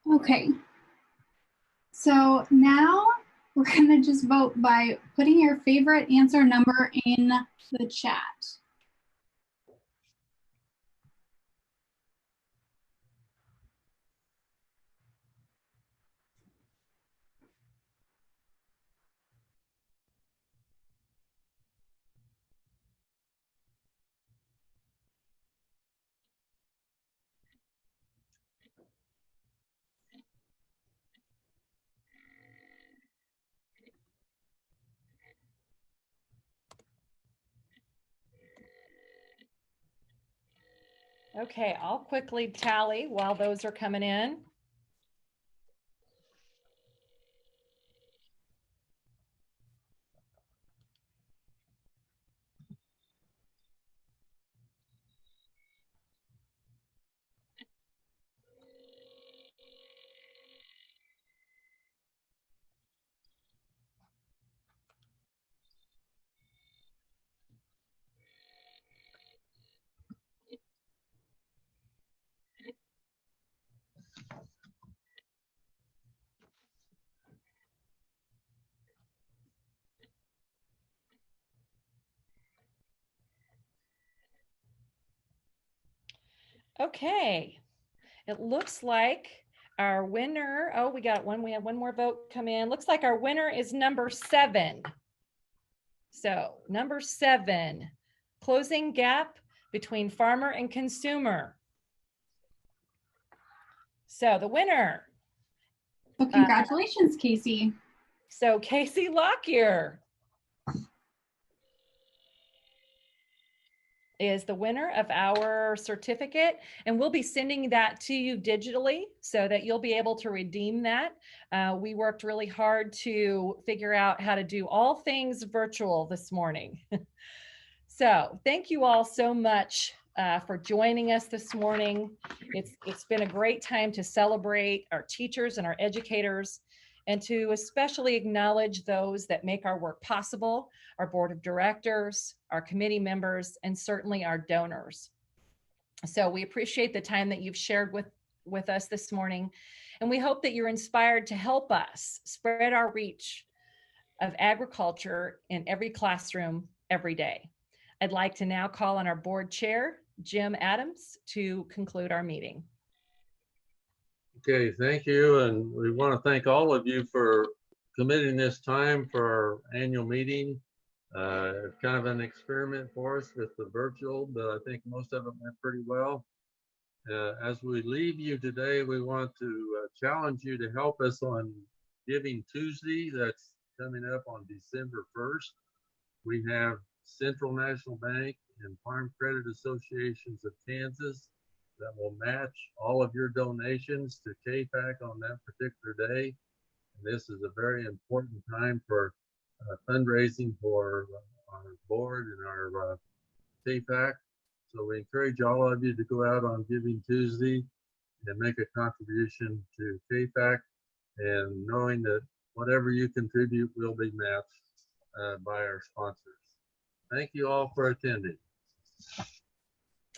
Okay. So now we're going to just vote by putting your favorite answer number in the chat. Okay, I'll quickly tally while those are coming in. Okay, it looks like our winner, oh, we have one more vote come in. Looks like our winner is number 7. So number 7, closing gap between farmer and consumer. So the winner. Well, congratulations, Casey. So Casey Lockyer is the winner of our certificate, and we'll be sending that to you digitally so that you'll be able to redeem that. We worked really hard to figure out how to do all things virtual this morning. So thank you all so much for joining us this morning. It's been a great time to celebrate our teachers and our educators, and to especially acknowledge those that make our work possible, our board of directors, our committee members, and certainly our donors. So we appreciate the time that you've shared with us this morning, and we hope that you're inspired to help us spread our reach of agriculture in every classroom every day. I'd like to now call on our board chair, Jim Adams, to conclude our meeting. Okay, thank you. And we want to thank all of you for committing this time for our annual meeting. Kind of an experiment for us with the virtual, but I think most of it went pretty well. As we leave you today, we want to challenge you to help us on Giving Tuesday. That's coming up on December 1st. We have Central National Bank and Farm Credit Associations of Kansas that will match all of your donations to KFAC on that particular day. And this is a very important time for fundraising for our board and our KFAC. So we encourage all of you to go out on Giving Tuesday and make a contribution to KFAC, and knowing that whatever you contribute will be matched by our sponsors. Thank you all for attending.